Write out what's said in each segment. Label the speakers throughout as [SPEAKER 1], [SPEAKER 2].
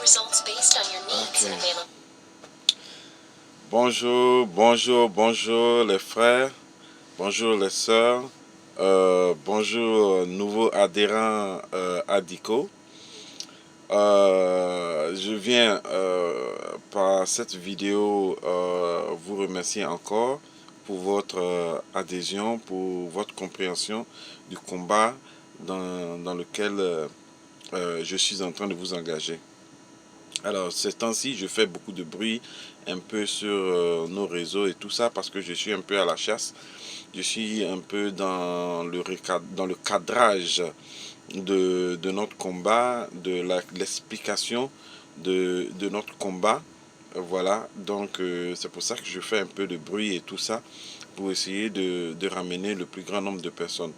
[SPEAKER 1] Ok. Bonjour, bonjour, bonjour les frères, bonjour les sœurs, bonjour nouveaux adhérents à DICO. Je viens par cette vidéo vous remercier encore pour votre adhésion, pour votre compréhension du combat dans lequel je suis en train de vous engager. Alors, ces temps-ci, je fais beaucoup de bruit un peu sur nos réseaux et tout ça parce que je suis un peu à la chasse. Je suis un peu dans le cadrage de notre combat, de l'explication de notre combat. Voilà, donc c'est pour ça que je fais un peu de bruit et tout ça pour essayer de ramener le plus grand nombre de personnes.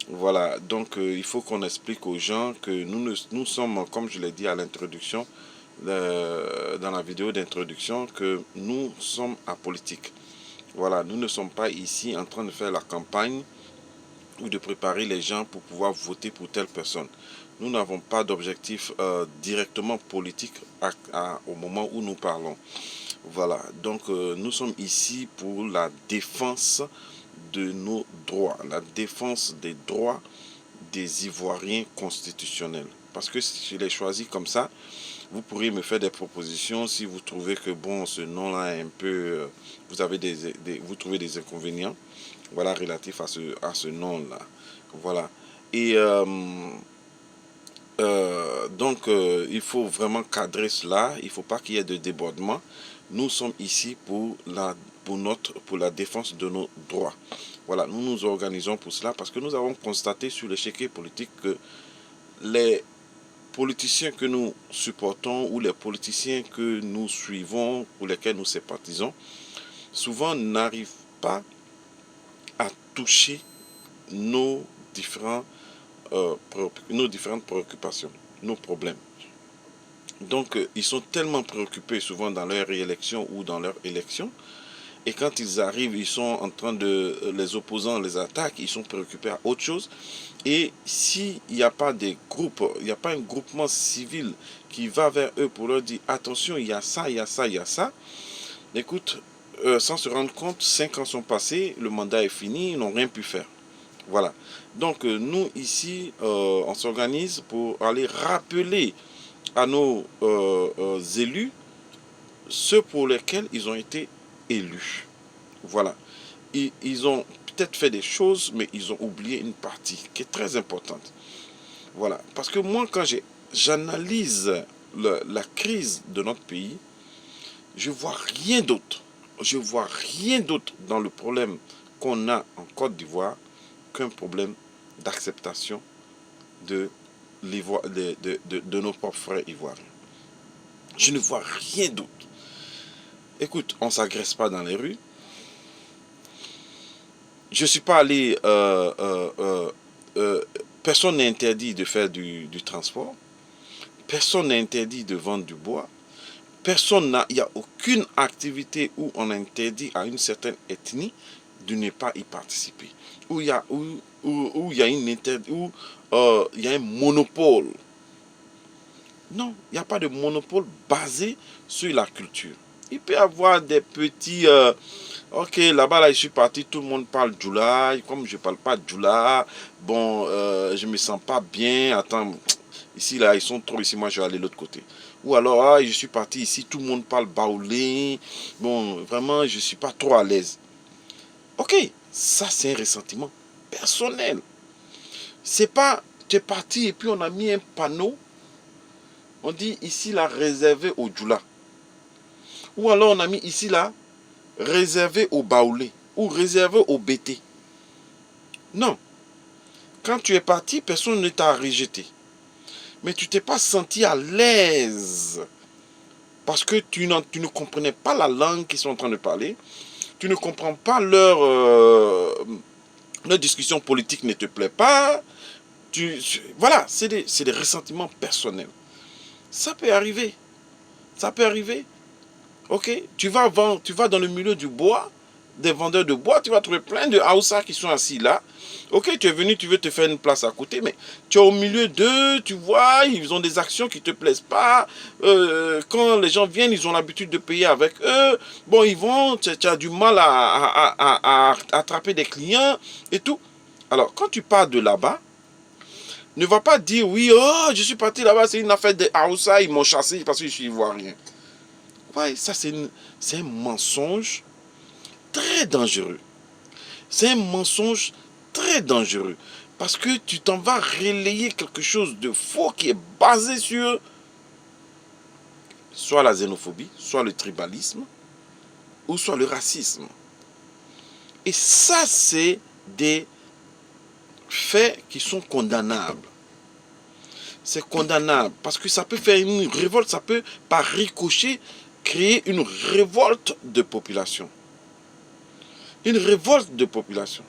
[SPEAKER 1] Voilà, donc il faut qu'on explique aux gens que nous sommes, comme je l'ai dit à l'introduction, dans la vidéo d'introduction, que nous sommes apolitiques. Voilà, nous ne sommes pas ici en train de faire la campagne ou de préparer les gens pour pouvoir voter pour telle personne. Nous n'avons pas d'objectif directement politique au moment où nous parlons. Voilà, donc nous sommes ici pour la défense de nos droits, la défense des droits des Ivoiriens constitutionnels. Parce que si je l'ai choisi comme ça, vous pourriez me faire des propositions si vous trouvez que bon, ce nom-là est un peu... vous trouvez des inconvénients, voilà, relatifs à ce nom-là. Voilà. Et donc, il faut vraiment cadrer cela. Il ne faut pas qu'il y ait de débordement. Nous sommes ici pour la défense de nos droits. Voilà, nous nous organisons pour cela parce que nous avons constaté sur l'échiquier politique que les politiciens que nous supportons ou les politiciens que nous suivons, pour lesquels nous sympathisons, souvent n'arrivent pas à toucher nos différentes préoccupations, nos problèmes. Donc, ils sont tellement préoccupés souvent dans leur réélection ou dans leur élection. Et quand ils arrivent, ils sont en train de... Les opposants les attaquent, ils sont préoccupés à autre chose. Et s'il n'y a pas des groupes, il n'y a pas un groupement civil qui va vers eux pour leur dire attention, il y a ça, il y a ça, il y a ça. Écoute, sans se rendre compte, 5 ans sont passés, le mandat est fini, ils n'ont rien pu faire. Voilà. Donc nous ici, on s'organise pour aller rappeler à nos élus ceux pour lesquels ils ont été élus. Voilà. Ils ont peut-être fait des choses, mais ils ont oublié une partie qui est très importante. Voilà. Parce que moi, quand j'analyse la crise de notre pays, je ne vois rien d'autre. Je vois rien d'autre dans le problème qu'on a en Côte d'Ivoire qu'un problème d'acceptation de nos propres frères ivoiriens. Je ne vois rien d'autre. Écoute, on ne s'agresse pas dans les rues. Je ne suis pas allé... personne n'est interdit de faire du transport. Personne n'est interdit de vendre du bois. Il n'y a aucune activité où on interdit à une certaine ethnie de ne pas y participer. Où il y a un monopole. Non, il n'y a pas de monopole basé sur la culture. Il peut y avoir des petits... ok, là-bas, là, je suis parti, tout le monde parle djoula. Comme je ne parle pas djoula, bon, je ne me sens pas bien. Attends, ici, là, ils sont trop ici, moi, je vais aller de l'autre côté. Ou alors, je suis parti ici, tout le monde parle baoulé. Bon, vraiment, je ne suis pas trop à l'aise. Ok, ça, c'est un ressentiment personnel. C'est pas, tu es parti et puis on a mis un panneau. On dit ici, là, réservé au djoula. Ou alors, on a mis ici, là, réservé au baoulé. Ou réservé au bété. Non. Quand tu es parti, personne ne t'a rejeté. Mais tu t'es pas senti à l'aise. Parce que tu ne comprenais pas la langue qu'ils sont en train de parler. Tu ne comprends pas leur discussion politique ne te plaît pas. Voilà, c'est des ressentiments personnels. Ça peut arriver. Ça peut arriver. Ok, tu vas dans le milieu du bois. des vendeurs de bois, tu vas trouver plein de Haoussa qui sont assis là. Ok, tu es venu, tu veux te faire une place à côté, mais tu es au milieu d'eux, tu vois, ils ont des actions qui ne te plaisent pas. Quand les gens viennent, ils ont l'habitude de payer avec eux. Bon, ils vont, tu as du mal à attraper des clients et tout. Alors, quand tu pars de là-bas, ne va pas dire, oui, oh, je suis parti là-bas, c'est une affaire de Haoussa, ils m'ont chassé parce que je suis ivoirien. Ouais, ça, c'est un mensonge très dangereux. C'est un mensonge très dangereux. Parce que tu t'en vas relayer quelque chose de faux qui est basé sur soit la xénophobie, soit le tribalisme, ou soit le racisme. Et ça, c'est des faits qui sont condamnables. C'est condamnable parce que ça peut faire une révolte, ça peut par ricochet créer une révolte de population. Une révolte de population.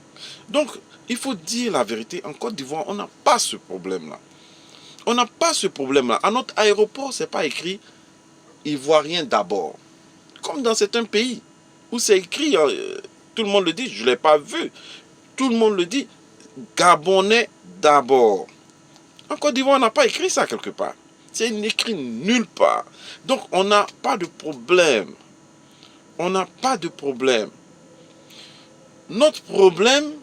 [SPEAKER 1] Donc, il faut dire la vérité, en Côte d'Ivoire, on n'a pas ce problème-là. On n'a pas ce problème-là. À notre aéroport, ce n'est pas écrit Ivoirien d'abord. Comme dans certains pays où c'est écrit, tout le monde le dit, je ne l'ai pas vu, tout le monde le dit, Gabonais d'abord. En Côte d'Ivoire, on n'a pas écrit ça quelque part. C'est écrit nulle part. Donc, on n'a pas de problème. On n'a pas de problème. Notre problème,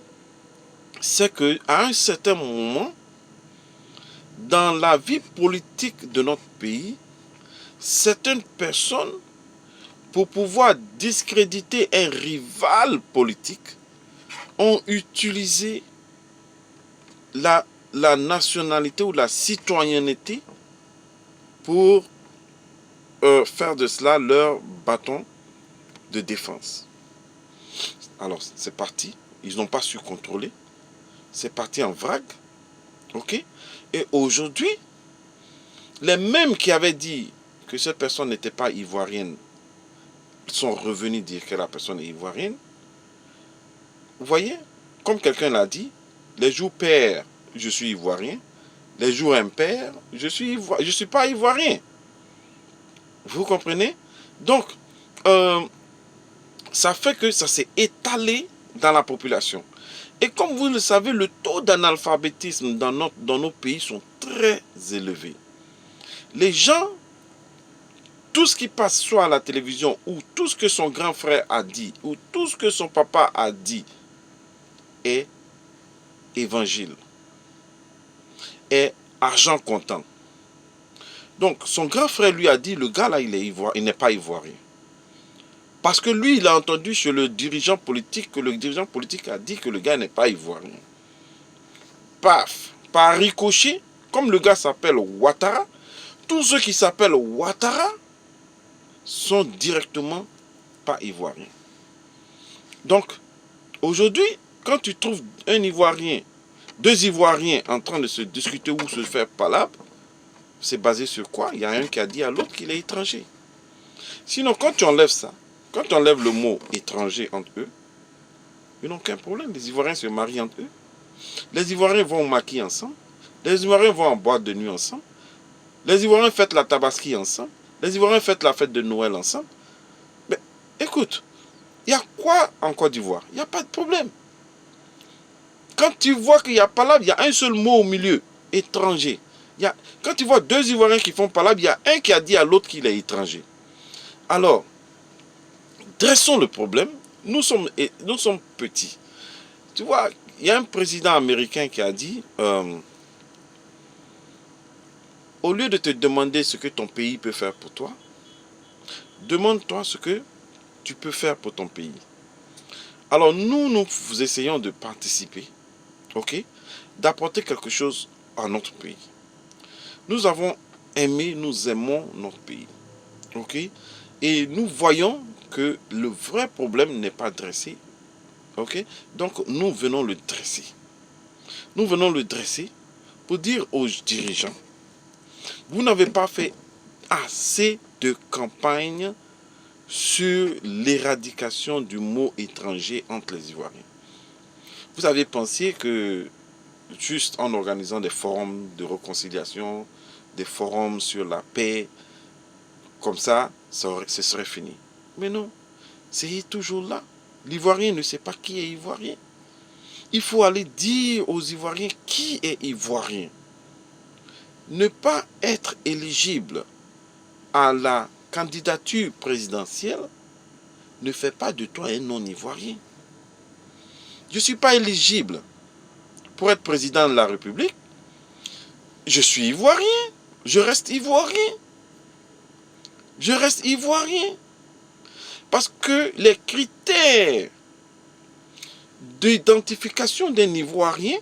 [SPEAKER 1] c'est qu'à un certain moment, dans la vie politique de notre pays, certaines personnes, pour pouvoir discréditer un rival politique, ont utilisé la nationalité ou la citoyenneté pour faire de cela leur bâton de défense. Alors, c'est parti. Ils n'ont pas su contrôler. C'est parti en vrague. OK? Et aujourd'hui, les mêmes qui avaient dit que cette personne n'était pas ivoirienne sont revenus dire que la personne est ivoirienne. Vous voyez? Comme quelqu'un l'a dit, les jours pairs, je suis ivoirien. Les jours impairs, je suis pas ivoirien. Vous comprenez? Donc, ça fait que ça s'est étalé dans la population. Et comme vous le savez, le taux d'analphabétisme dans nos pays sont très élevés. Les gens, tout ce qui passe soit à la télévision, ou tout ce que son grand frère a dit, ou tout ce que son papa a dit, est évangile, est argent comptant. Donc, son grand frère lui a dit, le gars là, il n'est pas ivoirien. Parce que lui, il a entendu chez le dirigeant politique que le dirigeant politique a dit que le gars n'est pas ivoirien. Paf, par ricochet, comme le gars s'appelle Ouattara, tous ceux qui s'appellent Ouattara sont directement pas ivoiriens. Donc, aujourd'hui, quand tu trouves un Ivoirien, deux Ivoiriens en train de se discuter ou se faire palabre, c'est basé sur quoi? Il y a un qui a dit à l'autre qu'il est étranger. Sinon, quand tu enlèves ça, quand tu enlèves le mot étranger entre eux, ils n'ont aucun problème. Les Ivoiriens se marient entre eux. Les Ivoiriens vont au maquis ensemble. Les Ivoiriens vont en boîte de nuit ensemble. Les Ivoiriens fêtent la tabaski ensemble. Les Ivoiriens fêtent la fête de Noël ensemble. Mais écoute, il y a quoi en Côte d'Ivoire? Il n'y a pas de problème. Quand tu vois qu'il n'y a pas là, il y a un seul mot au milieu, étranger. Quand tu vois deux Ivoiriens qui font palabre, il y a un qui a dit à l'autre qu'il est étranger. Alors, dressons le problème. Nous sommes petits. Tu vois, il y a un président américain qui a dit, au lieu de te demander ce que ton pays peut faire pour toi, demande-toi ce que tu peux faire pour ton pays. Alors nous essayons de participer, ok, d'apporter quelque chose à notre pays. Nous avons aimé, nous aimons notre pays, ok, et nous voyons que le vrai problème n'est pas dressé, ok, donc nous venons le dresser. Nous venons le dresser pour dire aux dirigeants, vous n'avez pas fait assez de campagne sur l'éradication du mot étranger entre les Ivoiriens. Vous avez pensé que juste en organisant des forums de réconciliation, des forums sur la paix, comme ça, ce serait fini. Mais non, c'est toujours là. L'Ivoirien ne sait pas qui est Ivoirien. Il faut aller dire aux Ivoiriens qui est Ivoirien. Ne pas être éligible à la candidature présidentielle ne fait pas de toi un non-Ivoirien. Je ne suis pas éligible pour être président de la République. Je suis Ivoirien. Je reste Ivoirien. Je reste Ivoirien. Parce que les critères d'identification d'un Ivoirien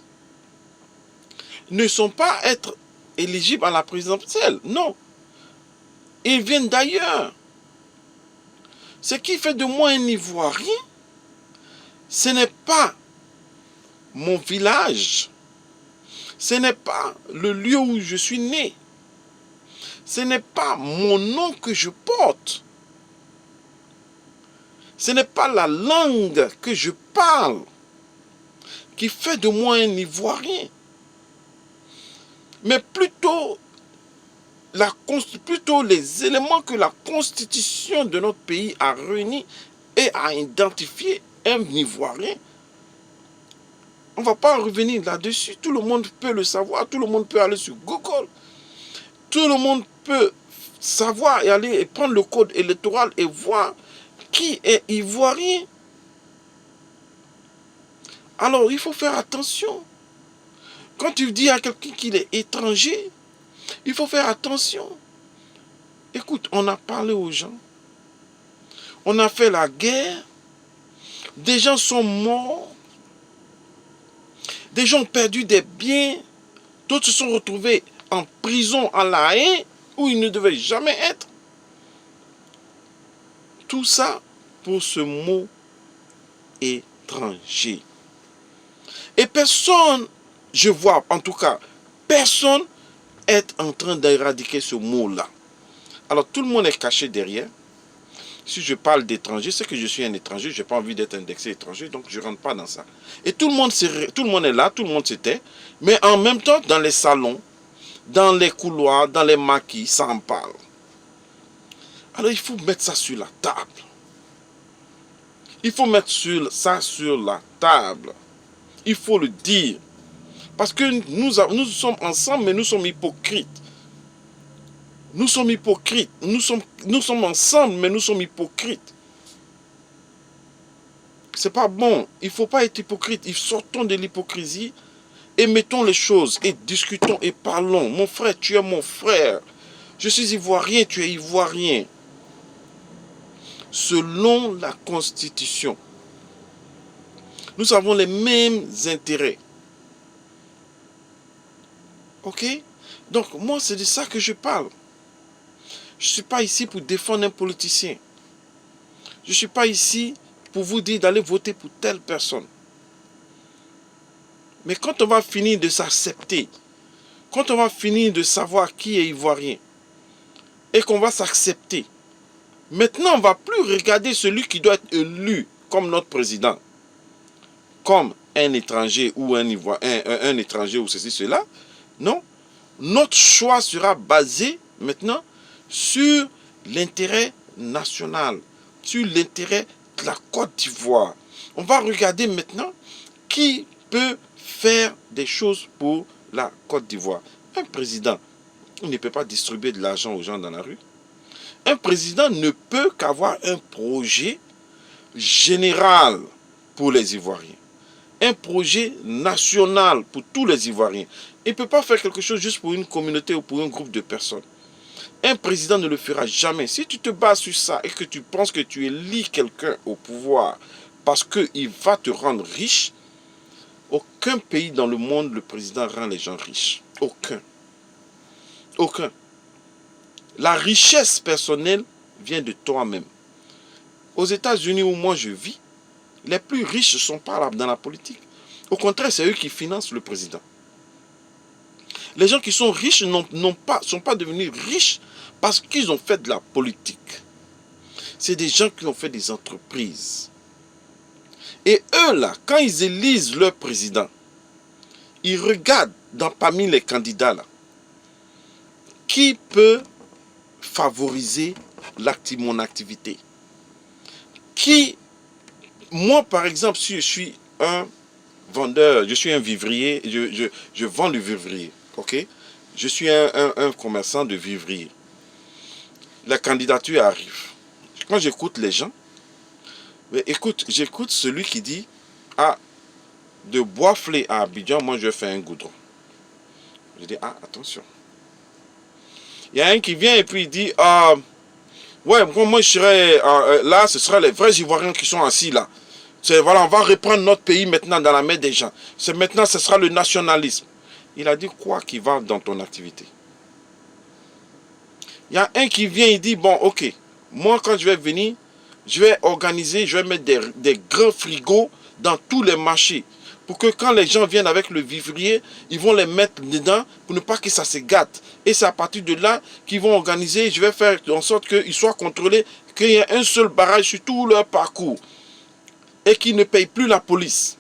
[SPEAKER 1] ne sont pas être éligibles à la présidentielle. Non. Ils viennent d'ailleurs. Ce qui fait de moi un Ivoirien, ce n'est pas mon village, ce n'est pas le lieu où je suis né, ce n'est pas mon nom que je porte, ce n'est pas la langue que je parle qui fait de moi un Ivoirien, mais plutôt les éléments que la constitution de notre pays a réunis et a identifié un Ivoirien. On ne va pas revenir là-dessus. Tout le monde peut le savoir. Tout le monde peut aller sur Google. Tout le monde peut savoir et aller et prendre le code électoral et voir qui est Ivoirien. Alors, il faut faire attention. Quand tu dis à quelqu'un qu'il est étranger, il faut faire attention. Écoute, on a parlé aux gens. On a fait la guerre. Des gens sont morts. Des gens ont perdu des biens. D'autres se sont retrouvés en prison à La Haye, où ils ne devaient jamais être. Tout ça pour ce mot étranger. Et personne, je vois en tout cas, personne est en train d'éradiquer ce mot-là. Alors tout le monde est caché derrière. Si je parle d'étranger, c'est que je suis un étranger, je n'ai pas envie d'être indexé étranger, donc je ne rentre pas dans ça. Et tout le monde est là, tout le monde s'était, mais en même temps, dans les salons, dans les couloirs, dans les maquis, ça en parle. Alors il faut mettre ça sur la table. Il faut mettre ça sur la table. Il faut le dire. Parce que nous sommes ensemble, mais nous sommes hypocrites. Nous sommes hypocrites. Nous sommes ensemble, mais nous sommes hypocrites. C'est pas bon. Il ne faut pas être hypocrite. Sortons de l'hypocrisie et mettons les choses et discutons et parlons. Mon frère, tu es mon frère. Je suis ivoirien, tu es ivoirien. Selon la Constitution, nous avons les mêmes intérêts. Ok? Donc, moi, c'est de ça que je parle. Je ne suis pas ici pour défendre un politicien. Je ne suis pas ici pour vous dire d'aller voter pour telle personne. Mais quand on va finir de s'accepter, quand on va finir de savoir qui est ivoirien, et qu'on va s'accepter, maintenant on ne va plus regarder celui qui doit être élu comme notre président, comme un étranger ou un étranger ou ceci, cela. Non. Notre choix sera basé maintenant sur l'intérêt national, sur l'intérêt de la Côte d'Ivoire. On va regarder maintenant qui peut faire des choses pour la Côte d'Ivoire. Un président, il ne peut pas distribuer de l'argent aux gens dans la rue. Un président ne peut qu'avoir un projet général pour les Ivoiriens. Un projet national pour tous les Ivoiriens. Il ne peut pas faire quelque chose juste pour une communauté ou pour un groupe de personnes. Un président ne le fera jamais. Si tu te bases sur ça et que tu penses que tu élis quelqu'un au pouvoir parce qu'il va te rendre riche, aucun pays dans le monde, le président rend les gens riches. Aucun. Aucun. La richesse personnelle vient de toi-même. Aux États-Unis où moi je vis, les plus riches ne sont pas là dans la politique. Au contraire, c'est eux qui financent le président. Les gens qui sont riches ne sont pas devenus riches parce qu'ils ont fait de la politique. C'est des gens qui ont fait des entreprises. Et eux là, quand ils élisent leur président, ils regardent parmi les candidats là, qui peut favoriser mon activité, qui moi, par exemple, si je suis un vendeur, je suis un vivrier, je vends du vivrier, ok? Je suis un commerçant de vivrier. La candidature arrive. Quand j'écoute les gens, mais écoute, j'écoute celui qui dit, ah, de Boisflé à Abidjan, moi je fais un goudron. Je dis, ah, attention. Il y a un qui vient et puis il dit, ah, ouais, moi je serais, là, ce sera les vrais Ivoiriens qui sont assis là. Voilà, on va reprendre notre pays maintenant dans la main des gens. Maintenant, ce sera le nationalisme. Il a dit quoi qui va dans ton activité? Il y a un qui vient, il dit, bon, ok, moi quand je vais venir, je vais organiser, je vais mettre des grands frigos dans tous les marchés. Pour que quand les gens viennent avec le vivrier, ils vont les mettre dedans pour ne pas que ça se gâte. Et c'est à partir de là qu'ils vont organiser, je vais faire en sorte qu'ils soient contrôlés, qu'il y ait un seul barrage sur tout leur parcours. Et qu'ils ne payent plus la police.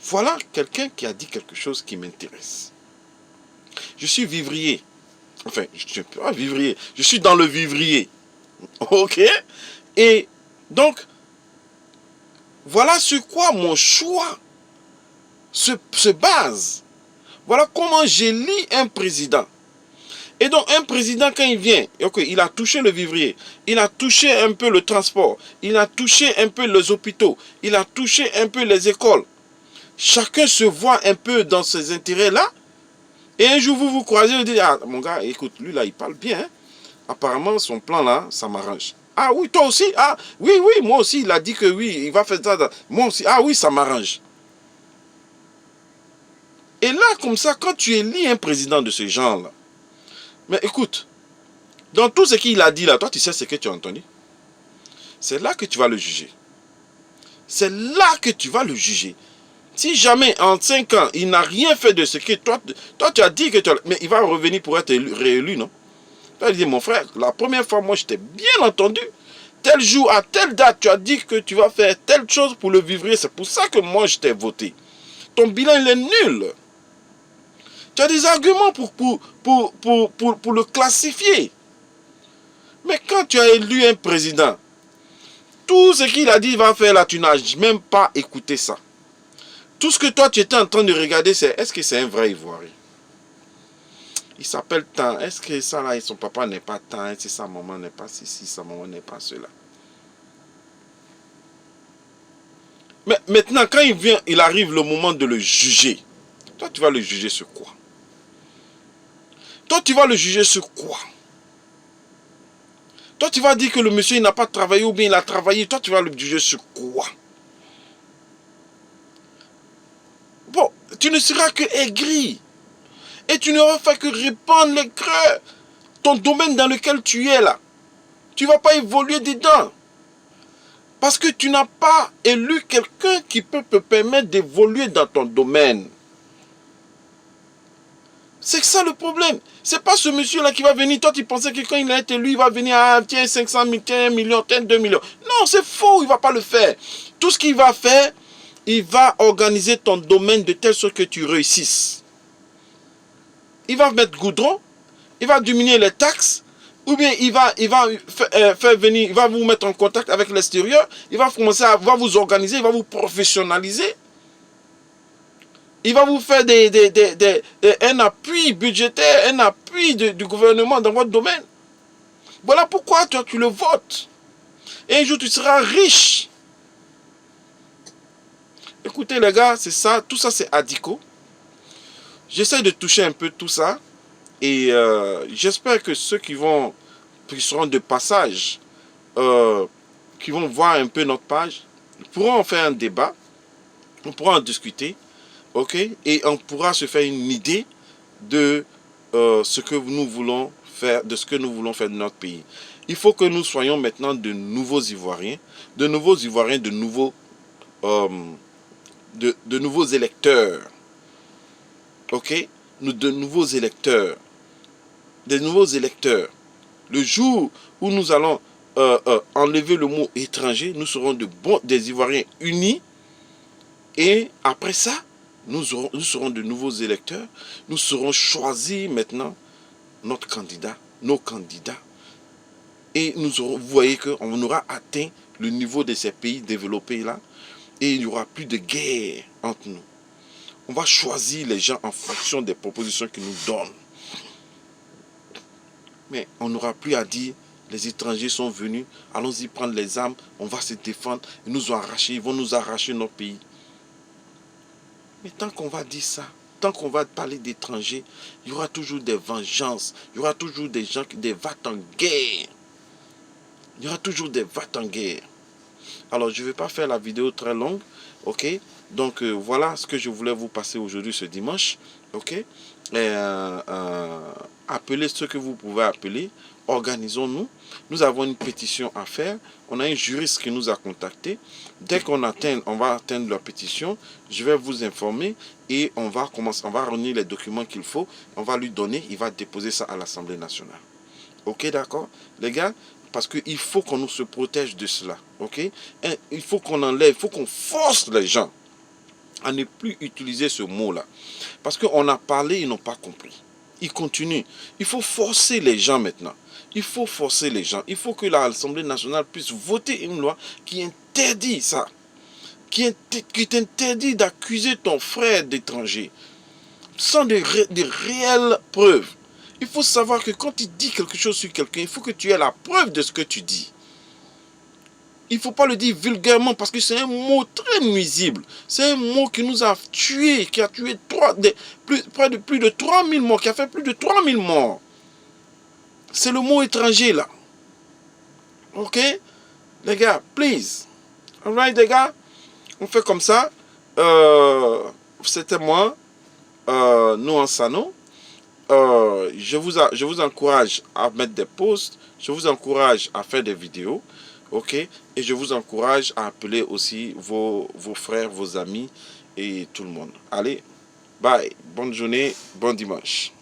[SPEAKER 1] Voilà quelqu'un qui a dit quelque chose qui m'intéresse. Je suis vivrier. Enfin, je ne suis pas vivrier. Je suis dans le vivrier. Ok? Et donc, voilà sur quoi mon choix se base. Voilà comment j'élis un président. Et donc, un président, quand il vient, okay, il a touché le vivrier, il a touché un peu le transport, il a touché un peu les hôpitaux, il a touché un peu les écoles. Chacun se voit un peu dans ces intérêts-là. Et un jour, vous vous croisez, vous dites, ah, mon gars, écoute, lui là, il parle bien. Hein? Apparemment, son plan là, ça m'arrange. Ah oui, toi aussi? Ah oui, oui, moi aussi, il a dit que oui, il va faire ça. Moi aussi, ah oui, ça m'arrange. Et là, comme ça, quand tu élis un président de ce genre-là, mais écoute, dans tout ce qu'il a dit là, toi, tu sais ce que tu as entendu? C'est là que tu vas le juger. C'est là que tu vas le juger. Si jamais en 5 ans, il n'a rien fait de ce que toi tu as dit que tu as... Mais il va revenir pour être réélu, non? Tu vas dire, mon frère, la première fois, moi, je t'ai bien entendu. Tel jour, à telle date, tu as dit que tu vas faire telle chose pour le vivrier. C'est pour ça que moi, je t'ai voté. Ton bilan, il est nul. Tu as des arguments pour le classifier. Mais quand tu as élu un président, tout ce qu'il a dit, il va faire là, tu n'as même pas écouté ça. Tout ce que toi, tu étais en train de regarder, c'est est-ce que c'est un vrai Ivoirien? Il s'appelle tant. Est-ce que ça là, son papa n'est pas tant? Est-ce que sa maman n'est pas ceci, sa maman n'est pas cela? Mais maintenant, quand il arrive le moment de le juger, toi, tu vas le juger sur quoi? Toi, tu vas le juger sur quoi? Toi, tu vas dire que le monsieur, il n'a pas travaillé ou bien il a travaillé. Toi, tu vas le juger sur quoi? Bon, tu ne seras que aigri. Et tu n'auras fait que répandre les creux. Ton domaine dans lequel tu es là. Tu ne vas pas évoluer dedans. Parce que tu n'as pas élu quelqu'un qui peut te permettre d'évoluer dans ton domaine. C'est ça le problème. Ce n'est pas ce monsieur-là qui va venir. Toi, tu pensais que quand il a été élu, il va venir à tiens, 500 000, tiens, 1 million, tiens, 2 millions. Non, c'est faux, il ne va pas le faire. Tout ce qu'il va faire, il va organiser ton domaine de telle sorte que tu réussisses. Il va mettre goudron, il va diminuer les taxes, ou bien il va faire venir, il va vous mettre en contact avec l'extérieur, il va commencer à vous organiser, il va vous professionnaliser. Il va vous faire un appui budgétaire, un appui du gouvernement dans votre domaine. Voilà pourquoi tu le votes. Et un jour, tu seras riche. Écoutez les gars, c'est ça, tout ça c'est Adiko. J'essaie de toucher un peu tout ça. Et j'espère que ceux qui seront de passage, qui vont voir un peu notre page, pourront en faire un débat. On pourra en discuter. Ok, et on pourra se faire une idée de ce que nous voulons faire, de ce que nous voulons faire de notre pays. Il faut que nous soyons maintenant de nouveaux Ivoiriens, de nouveaux électeurs. Ok, de nouveaux électeurs. Des nouveaux électeurs. Le jour où nous allons enlever le mot étranger, nous serons des Ivoiriens unis. Et après ça, nous serons de nouveaux électeurs. Nous serons choisis maintenant nos candidats. Et vous voyez qu'on aura atteint le niveau de ces pays développés là. Et il n'y aura plus de guerre entre nous. On va choisir les gens en fonction des propositions qu'ils nous donnent. Mais on n'aura plus à dire, les étrangers sont venus, allons-y prendre les armes, on va se défendre, ils nous ont arraché, ils vont nous arracher notre pays. Mais tant qu'on va dire ça, tant qu'on va parler d'étrangers, il y aura toujours des vengeances, il y aura toujours des gens, des vats en guerre. Il y aura toujours des vats en guerre. Alors, je ne vais pas faire la vidéo très longue, ok? Donc, voilà ce que je voulais vous passer aujourd'hui, ce dimanche, ok? Appelez ce que vous pouvez appeler, organisons-nous. Nous avons une pétition à faire, on a un juriste qui nous a contactés. Dès qu'on va atteindre la pétition, je vais vous informer et on va réunir les documents qu'il faut, on va lui donner, il va déposer ça à l'Assemblée nationale. Ok, d'accord? Les gars, parce qu'il faut qu'on se protège de cela, ok? Il faut qu'on enlève, il faut qu'on force les gens à ne plus utiliser ce mot-là. Parce qu'on a parlé, ils n'ont pas compris. Ils continuent. Il faut forcer les gens maintenant. Il faut forcer les gens. Il faut que l'Assemblée nationale puisse voter une loi qui interdit ça. Qui t'interdit d'accuser ton frère d'étranger sans de réelles preuves. Il faut savoir que quand tu dis quelque chose sur quelqu'un, il faut que tu aies la preuve de ce que tu dis. Il ne faut pas le dire vulgairement parce que c'est un mot très nuisible. C'est un mot qui nous a tués, qui a tué plus de 3000 morts, qui a fait plus de 3000 morts. C'est le mot étranger là. Ok? Les gars, please. Alright les gars? On fait comme ça. C'était moi, Noah Sano. Je vous encourage à mettre des posts, je vous encourage à faire des vidéos, ok? Et je vous encourage à appeler aussi vos frères, vos amis et tout le monde. Allez, bye, bonne journée, bon dimanche.